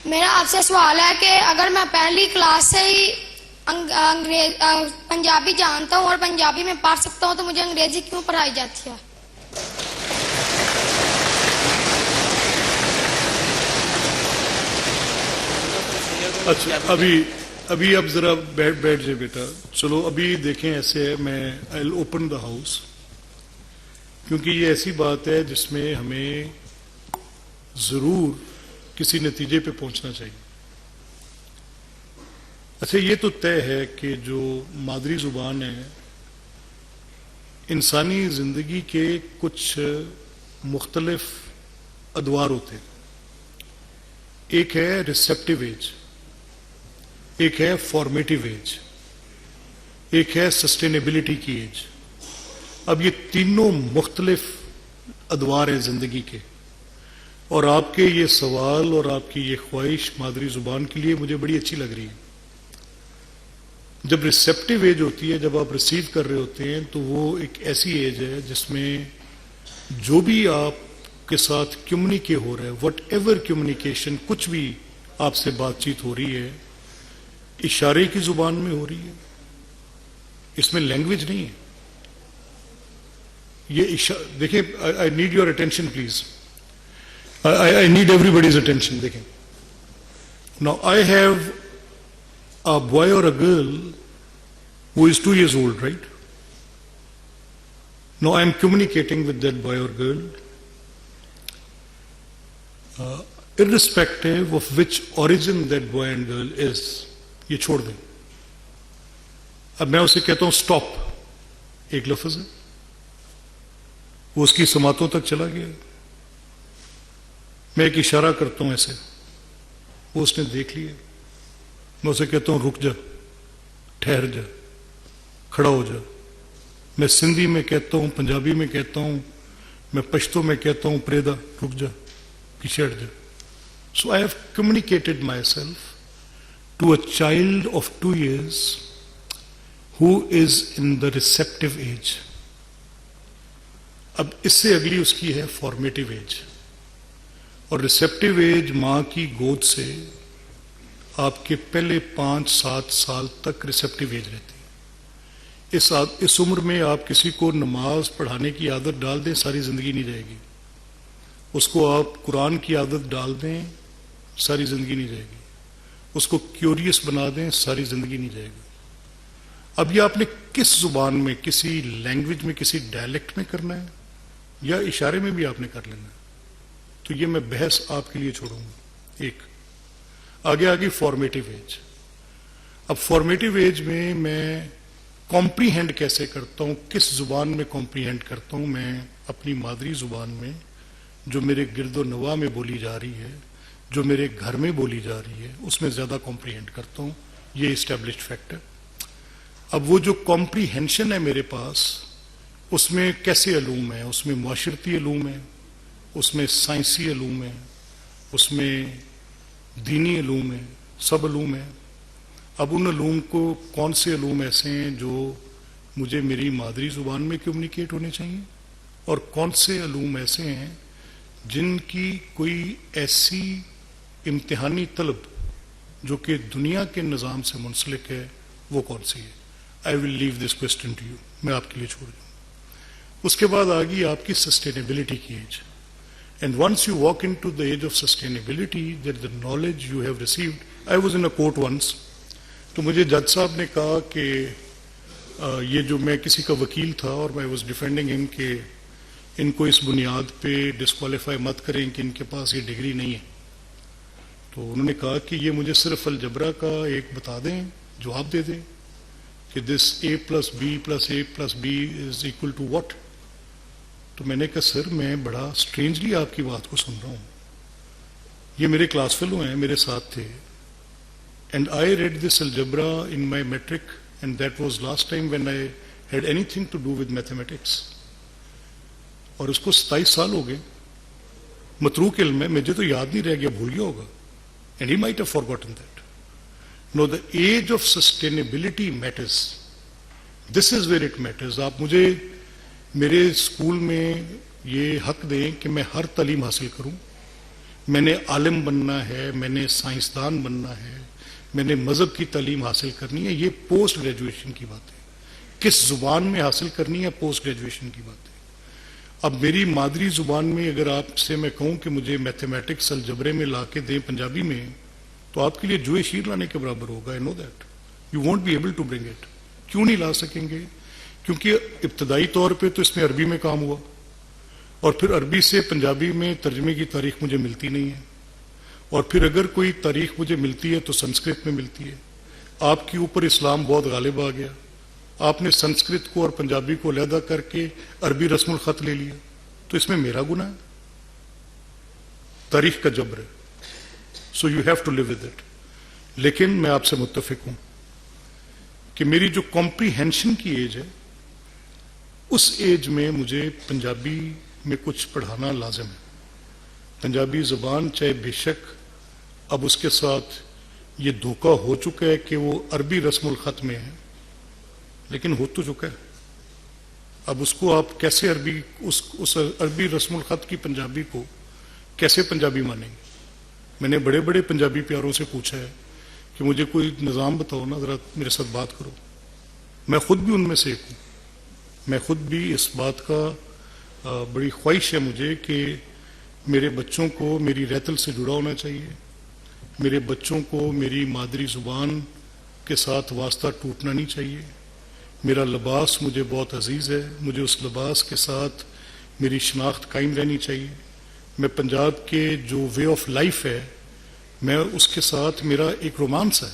میرا آپ سے سوال ہے کہ اگر میں پہلی کلاس سے ہی پنجابی جانتا ہوں اور پنجابی میں پڑھ سکتا ہوں تو مجھے انگریزی کیوں پڑھائی جاتی ہے؟ اچھا ابھی اب ذرا بیٹھ جائے بیٹا. چلو ابھی دیکھیں ایسے ہے, میں آئی ول اوپن دا ہاؤس, کیونکہ یہ ایسی بات ہے جس میں ہمیں ضرور کسی نتیجے پہ پہنچنا چاہیے. اچھا یہ تو طے ہے کہ جو مادری زبان ہے انسانی زندگی کے کچھ مختلف ادوار ہوتے ہیں. ایک ہے ریسیپٹیو ایج, ایک ہے فارمیٹیو ایج, ایک ہے سسٹینیبلٹی کی ایج. اب یہ تینوں مختلف ادوار ہیں زندگی کے, اور آپ کے یہ سوال اور آپ کی یہ خواہش مادری زبان کے لیے مجھے بڑی اچھی لگ رہی ہے. جب ریسیپٹیو ایج ہوتی ہے, جب آپ ریسیو کر رہے ہوتے ہیں, تو وہ ایک ایسی ایج ہے جس میں جو بھی آپ کے ساتھ کمیونیکیٹ ہو رہا ہے, وٹ ایور کمیونیکیشن, کچھ بھی آپ سے بات چیت ہو رہی ہے, اشارے کی زبان میں ہو رہی ہے. اس میں لینگویج نہیں ہے. یہ دیکھیں, I need your attention please, I need everybody's attention. دیکھیں, now I have a boy or a girl who is 2 years old, right? Now I am communicating with that boy or girl, irrespective of which origin that boy and girl is. یہ چھوڑ دیں. اب میں اسے کہتا ہوں stop, ایک لفظ ہے, وہ اس کی سماعتوں تک چلا گیا. میں ایک اشارہ کرتا ہوں ایسے, وہ اس نے دیکھ لیا. میں اسے کہتا ہوں رک جا, ٹھہر جا, کھڑا ہو جا. میں سندھی میں کہتا ہوں, پنجابی میں کہتا ہوں, میں پشتو میں کہتا ہوں پریدا, رک جا, پیچھے ہٹ جا. So I have communicated myself to a child of 2 years who is in the receptive age. اب اس سے اگلی اس کی ہے فارمیٹیو ایج, اور ریسیپٹیو ایج ماں کی گود سے آپ کے پہلے 5-7 سال تک ریسیپٹیو ایج رہتی ہے. اس عمر میں آپ کسی کو نماز پڑھانے کی عادت ڈال دیں, ساری زندگی نہیں جائے گی. اس کو آپ قرآن کی عادت ڈال دیں, ساری زندگی نہیں جائے گی. اس کو کیوریس بنا دیں, ساری زندگی نہیں جائے گی. اب یہ آپ نے کس زبان میں, کسی لینگویج میں, کسی ڈائلیکٹ میں کرنا ہے, یا اشارے میں بھی آپ نے کر لینا ہے, تو یہ میں بحث آپ کے لیے چھوڑوں گا. ایک آگے فارمیٹیو ایج. اب فارمیٹیو ایج میں کمپریہینڈ کیسے کرتا ہوں, کس زبان میں کمپریہینڈ کرتا ہوں. میں اپنی مادری زبان میں جو میرے گرد و نواح میں بولی جا رہی ہے, جو میرے گھر میں بولی جا رہی ہے, اس میں زیادہ کمپریہینڈ کرتا ہوں. یہ اسٹیبلشڈ فیکٹ ہے. اب وہ جو کمپریہنشن ہے میرے پاس, اس میں کیسے علوم ہیں, اس میں معاشرتی علوم ہیں, اس میں سائنسی علوم ہیں, اس میں دینی علوم ہیں, سب علوم ہیں. اب ان علوم کو کون سے علوم ایسے ہیں جو مجھے میری مادری زبان میں کمیونیکیٹ ہونے چاہیے, اور کون سے علوم ایسے ہیں جن کی کوئی ایسی امتحانی طلب جو کہ دنیا کے نظام سے منسلک ہے, وہ کون سی ہے. آئی ول لیو دس کوشچن ٹو یو, میں آپ کے لیے چھوڑ دوں. اس کے بعد آگی آپ کی سسٹینیبلٹی کی age. And once you walk into the age of sustainability, that the knowledge you have received, I was in a court once, تو مجھے جج صاحب نے کہا کہ یہ جو میں کسی کا وکیل تھا اور میں was defending him کہ ان کو اس بنیاد پہ ڈسکوالیفائی مت کریں کہ ان کے پاس یہ ڈگری نہیں ہے. تو انہوں نے کہا کہ یہ مجھے صرف الجبرا کا ایک بتا دیں, جواب دے دیں کہ this A plus B plus A plus B is equal to what. تو میں نے کہا سر میں بڑا اسٹرینجلی آپ کی بات کو سن رہا ہوں, یہ میرے کلاس فیلو ہیں, میرے ساتھ تھے, and I read this algebra in my matric, and that was last time when I had anything to do with mathematics. اور اس کو 27 سال ہو گئے, متروک علم ہے, مجھے تو یاد نہیں رہ گیا, بھول گیا ہوگا, and he might have forgotten that. No the age of sustainability matters, this is where it matters. آپ مجھے میرے اسکول میں یہ حق دیں کہ میں ہر تعلیم حاصل کروں, میں نے عالم بننا ہے، میں نے سائنسدان بننا ہے، میں نے مذہب کی تعلیم حاصل کرنی ہے، یہ پوسٹ گریجویشن کی بات ہے. کس زبان میں حاصل کرنی ہے پوسٹ گریجویشن کی بات ہے. اب میری مادری زبان میں اگر آپ سے میں کہوں کہ مجھے میتھمیٹکس الجبرے میں لا کے دیں پنجابی میں، تو آپ کے لیے جوئے شیر لانے کے برابر ہوگا. I know that you won't be able to bring it. کیوں نہیں لا سکیں گے؟ کیونکہ ابتدائی طور پہ تو اس میں عربی میں کام ہوا، اور پھر عربی سے پنجابی میں ترجمے کی تاریخ مجھے ملتی نہیں ہے، اور پھر اگر کوئی تاریخ مجھے ملتی ہے تو سنسکرت میں ملتی ہے. آپ کے اوپر اسلام بہت غالب آ گیا، آپ نے سنسکرت کو اور پنجابی کو علیحدہ کر کے عربی رسم الخط لے لیا، تو اس میں میرا گناہ ہے؟ تاریخ کا جبر ہے. So you have to live with it. لیکن میں آپ سے متفق ہوں کہ میری جو کمپریہنشن کی ایج ہے، اس ایج میں مجھے پنجابی میں کچھ پڑھانا لازم ہے. پنجابی زبان چاہے بے شک اب اس کے ساتھ یہ دھوکہ ہو چکا ہے کہ وہ عربی رسم الخط میں ہے، لیکن ہو تو چکا ہے. اب اس کو آپ کیسے اس عربی رسم الخط کی پنجابی کو کیسے پنجابی مانیں گے؟ میں نے بڑے بڑے پنجابی پیاروں سے پوچھا ہے کہ مجھے کوئی نظام بتاؤ نا، ذرا میرے ساتھ بات کرو. میں خود بھی ان میں سے ایک ہوں. میں خود بھی اس بات کا بڑی خواہش ہے مجھے کہ میرے بچوں کو میری ریتل سے جڑا ہونا چاہیے. میرے بچوں کو میری مادری زبان کے ساتھ واسطہ ٹوٹنا نہیں چاہیے. میرا لباس مجھے بہت عزیز ہے، مجھے اس لباس کے ساتھ میری شناخت قائم رہنی چاہیے. میں پنجاب کے جو وے آف لائف ہے، میں اس کے ساتھ میرا ایک رومانس ہے.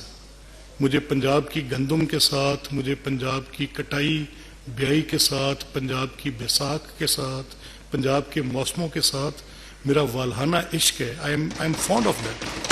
مجھے پنجاب کی گندم کے ساتھ، مجھے پنجاب کی کٹائی بیائی کے ساتھ، پنجاب کی بیساکھ کے ساتھ، پنجاب کے موسموں کے ساتھ میرا والہانہ عشق ہے. I am fond of that.